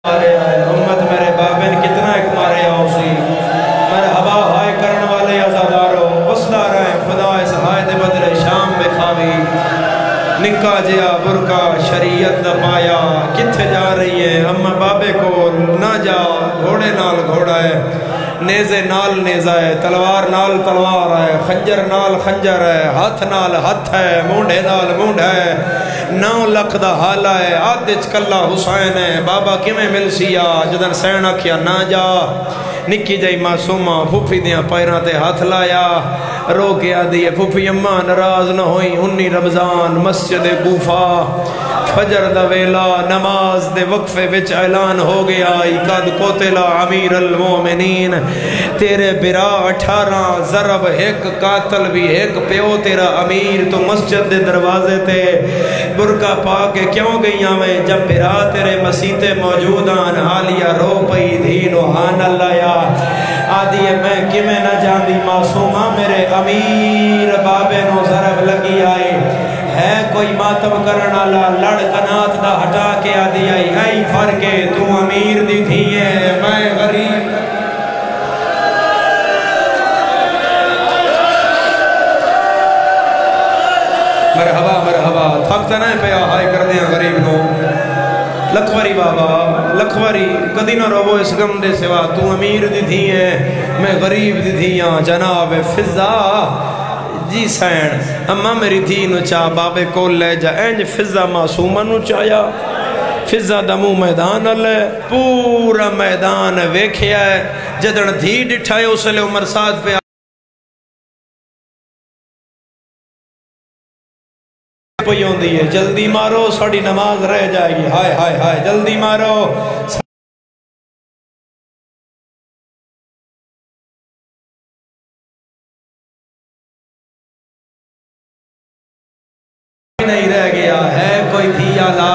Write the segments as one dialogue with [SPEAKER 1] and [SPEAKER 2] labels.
[SPEAKER 1] مارے آئے امت میرے بابن کتنا ایک مارے آؤسی میرے ہوا ہائے کرن والے عزادارو وصلہ رہے خدا اس ہائے دے بدلے شام میں کھاوی نکا جیا برکا شریعت دا پایا کتھے جا رہی ہے اما بابے کو نہ جا گھوڑے نال گھوڑا ہے نیزے نال نیزہ ہے تلوار نال تلوار ہے خنجر نال خنجر ہے ہاتھ نال ہاتھ ہے مونڈے نال مونڈ ہے 9 لکھ دا حالہ ہے آدھچ کلا حسین ہے بابا کمیں مل سیا جدن سینہ کیا نہ جا نکی جائی معصومہ پھوپھی دیاں پیران تے ہاتھ لایا رو کے آدھی پھوپھی اماں ناراض نہ ہوئی 19 رمضان مسجد کوفہ فجر دا ویلا نماز دے وقفے وچ اعلان ہو گیا قد قتل امیر المومنین تیرے برا 18 ضرب ایک قاتل بھی ایک پیو تیرا امیر تو مسجد دے دروازے تے برکہ پا کے کیوں گئیاں میں جب برا تیرے مسیتے موجودان آلیا رو پئی دھینو ہان اللہ یا آدھی میں کمیں نہ جاندی معصومہ میرے امیر بابے نو ضرب لگی آئے ہے کوئی ماتم کرنا لڑ کنات دا ہٹا کے آدھی آئی ہے فرقے تو امیر دی تھی ہے میں غریب مرحبا تھکتا نہیں پیا ہائے کر دیا غریب نو لکھواری بابا لکھواری کدی نہ رو اس غم دے سوا تو امیر دی تھی ہے میں غریب دی تھی ہاں جناب فضا جی سین اما میری دھی نو چاہ بابے کو لے جا اینج فضا معصومہ نو چاہیا فضا دمو میدان اللہ پورا میدان ویکھیا ہے جدن دھی ڈٹھائے اسلے عمر ساتھ پہ پہیوں دیئے جلدی مارو ساڑی نماز رہ جائے گی ہائے ہائے ہائے جلدی مارو نہیں رہ گیا ہے کوئی دھیا لا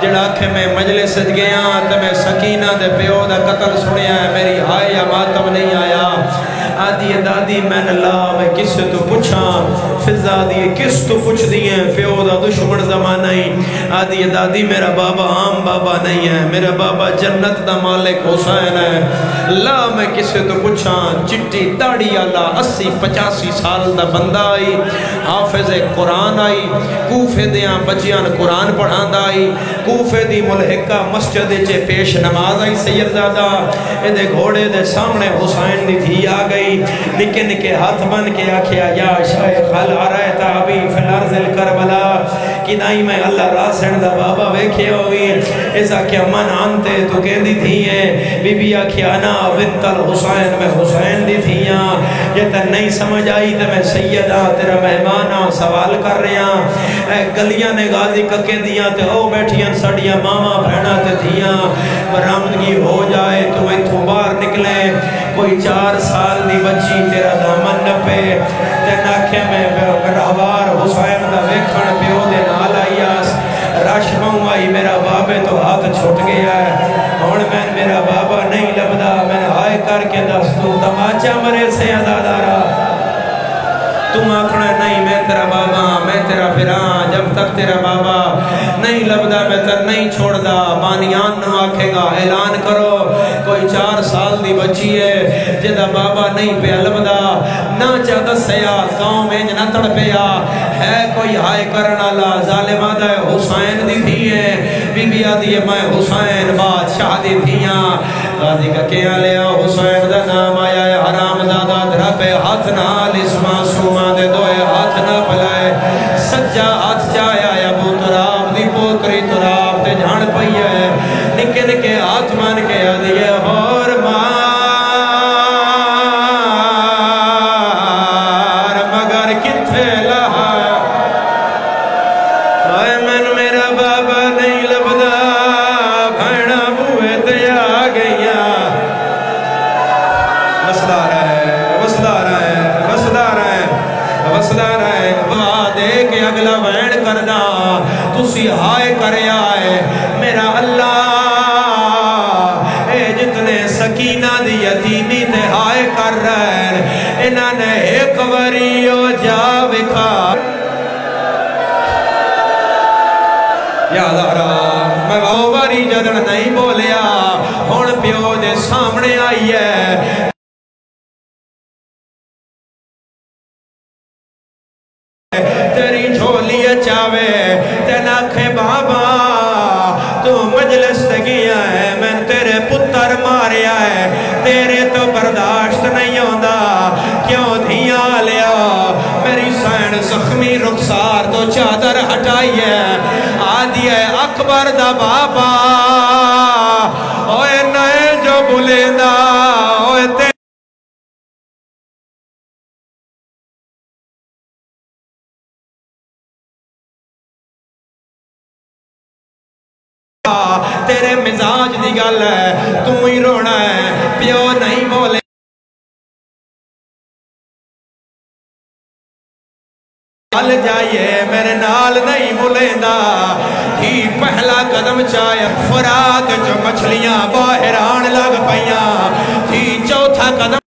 [SPEAKER 1] جڑا کہ میں مجلس سج گیا تو میں سکینہ دے پیو دا قتل سنیا ہے میری ہائے یا ماتم نہیں آیا آدھی دادی میں اللہ میں کس سے تو پوچھا فضا دی کس تو پوچھ دیئے پیو دا دشمن زمانہ ہی آدھی دادی میرا بابا عام بابا نہیں ہے میرا بابا جنت دا مالک حسین ہے اللہ میں کس سے تو پوچھا چٹی داڑی اللہ 80-85 سال دا بندہ آئی حافظ قرآن آئی کوفے دیاں بچیاں قرآن پڑھان دا آئی کوفے دی ملحقہ مسجد چے پیش نماز آئی سیدزادہ دے گھوڑے دے سامنے حسین دی تھی آ گئی نکے نکے ہاتھ بن کے آکھیا یا شیخ حل آرائیتا ابھی فی الارض الکربلا کی نائی میں اللہ راسن دا بابا ویکھے ہوئی ایسا کیا من آنتے تو کہندی تھی ہیں بی بی آکھیا انا بنت الحسین میں حسین دی تھیاں یہ تر نہیں سمجھ آئی تو میں سیدہ تیرا مہمانہ سوال کر رہے ہیں اے گلیاں نے غازی ککے دیاں تے او بیٹھیاں سڑیاں ماما بھینا تے تھیاں برامدگی ہو جائے تو میں تو باہر نکلے کوئی 4 سال دی بچی تیرا دامن نپے تے ناکھے میں رہوار حسین دا ویکھن پیو دے نال آئیاس رش مہوں آئی میرا بابے تو ہاتھ چھوٹ گیا ہے اور میں میرا بابا نہیں لبدا میں ہائے کر کے دستو تماچا مرے سے ازادارا تم آکھنا نہیں میں تیرا بابا میں تیرا پھران جب تک تیرا بابا نہیں لبدا میں تر نہیں چھوڑ دا بانیان نہ آکھے گا اعلان کرو کوئی 4 سال دی بچی ہے جدہ بابا نہیں پہ لبدا نہ چاہتا سیا قوم انج نہ تڑ پیا ہے کوئی ہائے کرنا لا ظالمہ دا حسین دی تھی ہے بی بی آدھی ہے میں حسین بادشاہ دی تھیاں غازی کا کیا لیا حسین دا نام آیا ہے حرام زادہ درہ پہ ہاتھ نال اس معصومہ دے دوئے ہاتھ نہ پلائے سجا ہاتھ چایا یا بو تراب دی پوکری تراب تے جھان پئی ہے نکے نکے ہاتھ مان کے آدھی ہے اور مار مگر کتھے لہا آئے من میرا بابا نہیں لبدا بھائنا بوئے دیا گیا وصلہ رہے وعدے کے اگلا وین کرنا تسی ہائے کرے آئے میرا اللہ اے جتنے سکینہ دی یتیمی تے ہائے کر رہے انہاں نے ایک وریو جا وکھا یا زہرا میں وہ وری جدن نہیں بولیا پیو دے سامنے آئی ہے تیری جھولی چاوے تین آکھے بابا تو مجلس گیا ہے میں تیرے پتر ماریا ہے تیرے تو برداشت نہیں ہوندہ کیوں دھیاں لیا میری سین زخمی رخسار تو چادر ہٹائی ہے آدھی ہے اکبر دا بابا اوے نئے جو بلیندہ اوے تیرے تیرے مزاج دی گل ہے تو ہی رونا ہے پیو نہیں بولے نال جائیے میرے نال نہیں بولیندہ ہی پہلا قدم چاہے فرات جو مچھلیاں باہر آن لگ پائیاں ہی چوتھا قدم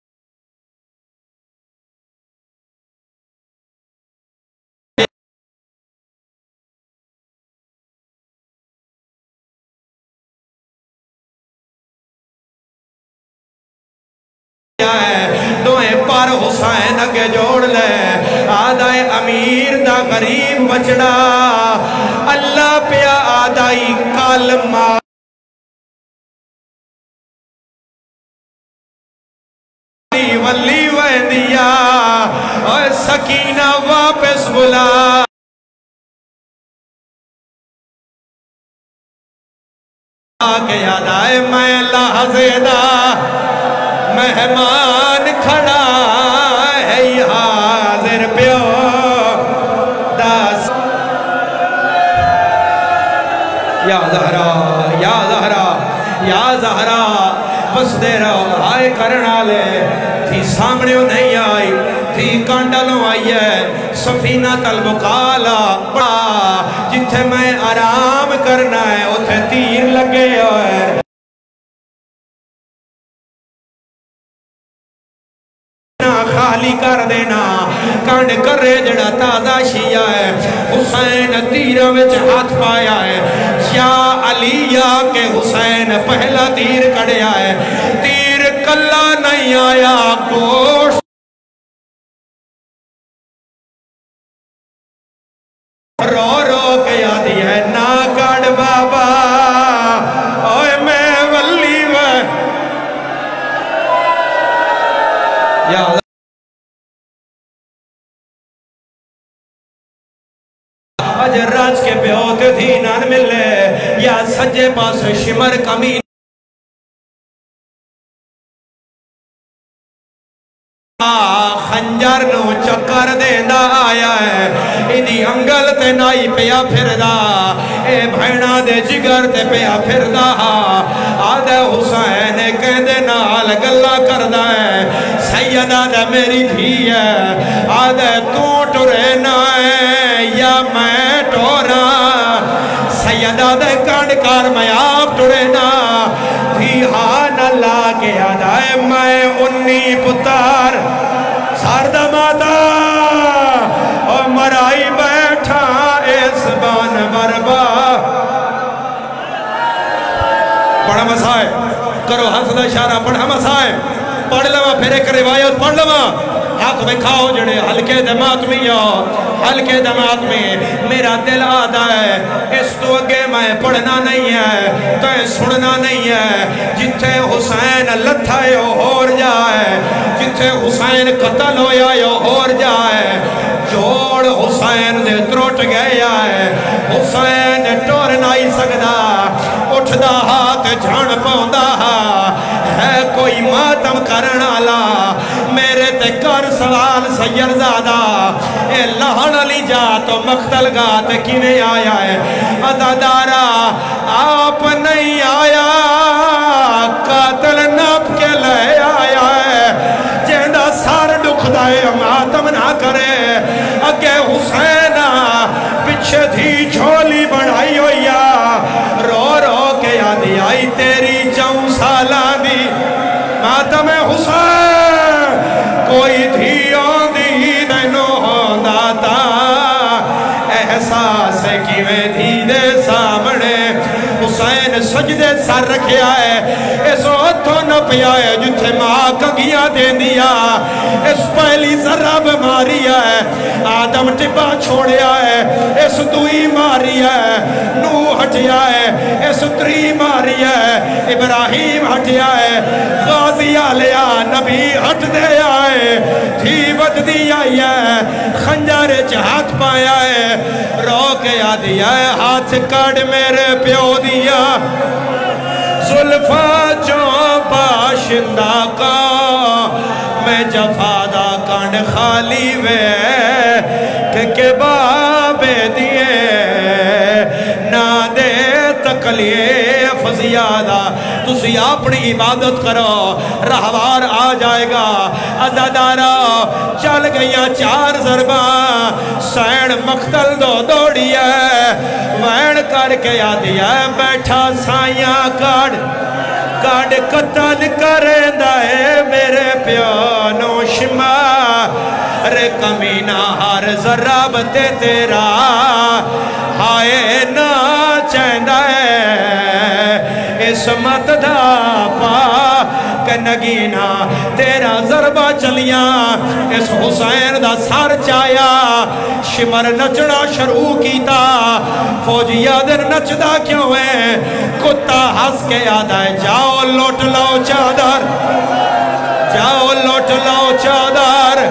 [SPEAKER 1] دوئے پر حسین اگے جوڑ لے آدھائے امیر دا غریب بچڑا اللہ پیا آدھائی کالمہ ولی ویندیا اور سکینہ واپس بلا آگے یاد آئے میں لحظے دا مہمان کھڑا ہے حاضر پیو داس یا زہرا یا زہرا یا زہرا بس دے رہو آئے کرنا لے تھی سامنے نہیں آئی تھی کانڈلوں آئی ہے سفینہ تلبقالا بڑا جتھے میں آرام کرنا ہے اتھے تیر لگے ہوئے خالی کر دینا کانڈ کر رہے جڑا تازہ شیعہ ہے حسین تیرہ وچ ہاتھ پایا ہے یا علیہ کے حسین پہلا تیر کڑیا ہے تیر کلا نہیں آیا گوشت رو رو کے یادی ہے نا کڑ بابا اوے میں ولی وے یا اجر راج کے بیوت تھی نان ملے یا سجے پاس شمر کمی خنجر نو چکر دیندہ آیا ہے ایدی انگل تے نائی پیا پھردہ اے بھائنہ دے جگر تے پیا پھردہ آدھے حسین کہندے نال گلہ کردہ ہے سیدہ دے میری دھی ہے آدھے تو ٹرے نائے یا میں ٹورا سیدہ دے کانڈکار میں آپ ٹرے نا دھی ہان اللہ کے آدھائے میں انی پتار ساردہ ماتا اور مرائی بیٹھا اس بان بربا پڑھا مسائے کرو حفظ اشارہ پڑھا مسائے پڑھ لما پھر ایک روایت پڑھ لما حق بکھاؤ جڑے ہلکے دمات میں یا ہلکے دمات میں میرا دل آدھا ہے اس تو اگے میں پڑھنا نہیں ہے تو سننا نہیں ہے جتھے حسین لتھائے اور جائے جتھے حسین قتل ہویا اور جائے جوڑ حسین دے تروٹ گیا ہے حسین ٹور نہیں سکدا اٹھدا ہاتھ جھان پاؤندا ہے کوئی ماتم کرنا لا میرے تے کر سوال سید زادہ اے لہن علی جا تو مقتل گا تے کیویں آیا ہے عددارا آپ نہیں آیا قاتل ناپ کے لے آیا ہے جہندہ سار دکھ دائے ماتم نہ کرے اگے حسین پچھے تھی جھولی بڑھائی ہویا رو رو کے یادی آئی تیری جاؤں سالان دی ماتم حسین کوئی دھی آندھی دینو ہونداتا احساس کیویں دھی دے سامنے حسین سجدے سر رکھیا ہے اس ہتھوں نہ پیا ہے جتھے ماں کنگیاں دین دیا اس پہلی ذرہ بیماری ہے آدم ٹبا چھوڑیا ہے اس دوئی ماری ہے نوح ہٹیا ہے اس تری ماری ہے ابراہیم ہٹیا ہے غازی آلیا نبی ہٹ دے آئے تھی ود دی آئی ہے خنجر ہاتھ پایا ہے رو کے آدیا ہے ہاتھ کڑ میرے پیو دیا زلفا جو باشندہ کا میں جفادہ کانڈ خالی وے کہ بابے دیئے نہ دے تکلیف زیادہ تسی اپنی عبادت کرو رہوار آ جائے گا عزادارہ چل گئیاں 4 ضرباں سین مقتل دوڑی ہے وین کر کے آدھی ہے بیٹھا سائیاں کاڑ قتل کریں دائے میرے پیانو شما رے کمینہ ہر ذراب تے تیرا ہائے نا چیندہ ہے اسمت دا پا کہ نگینہ تیرا ضربہ چلیاں اس حسین دا سار چایا شمر نچڑا شروع کیتا فوجی آدر نچدا کیوں ہے کتا ہس کے آدھا ہے جاؤ لوٹ لو چادر جاؤ لوٹ لو چادر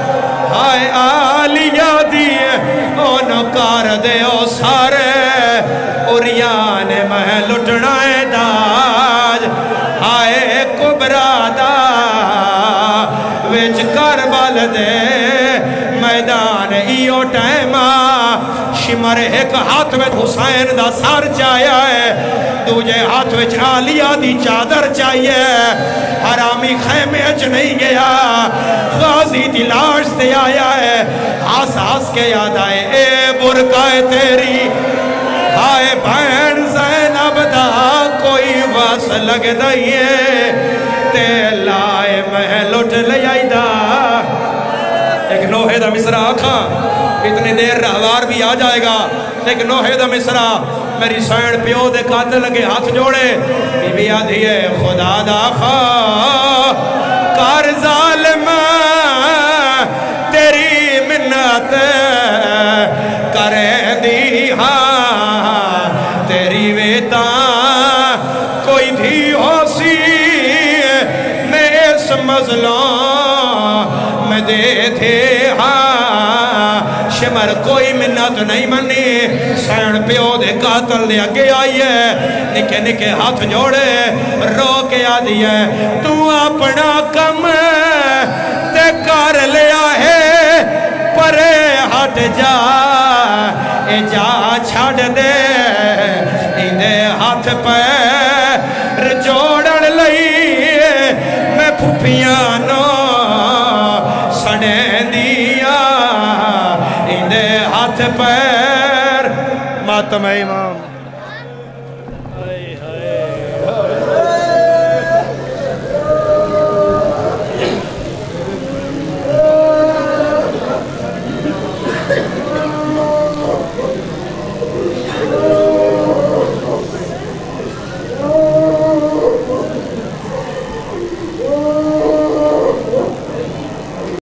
[SPEAKER 1] ہائے آلیا دیئے انہوں کار دے او سارے اوریان میں لٹنائے داج ہائے کبرا دا ویچ کربل دے میدان ایو ٹائمہ شمر ایک ہاتھ میں حسین دا سار چاہیا ہے دوجہ ہاتھ میں آلیا دی چادر چاہیے حرامی خیمے اچ نہیں گیا غازی دی لاش سے آیا ہے آس کے یاد آئے اے برکائے تیری ہائے بہن زینب دا کوئی واس لگ دائیے تے لائے میں لٹ لے آئی دا ایک نوحے دا مصرہ آکھاں اتنی دیر رہوار بھی آ جائے گا ایک نوحے دا مصرہ میری سین پیو دے قاتل لگے ہاتھ جوڑے بی بی آدھی ہے خدا دا خواہ کار ظالم تیری منت کریں دی ہاں تیری ویتا کوئی دھی ہو سی میں اس مظلوم میں دے تھے ہاں شمر کوئی منت نہیں منی سین پیو دے قاتل دے اگے آئی ہے نکے نکے ہاتھ جوڑے رو کے آدھی ہے تو اپنا کم تے کر لیا ہے پرے ہٹ جا اے جا چھاڑ دے اندے ہاتھ پیر جوڑن لئی میں پھوپیاں نو سڑیں دیا اندے ہاتھ پیر ماتم امام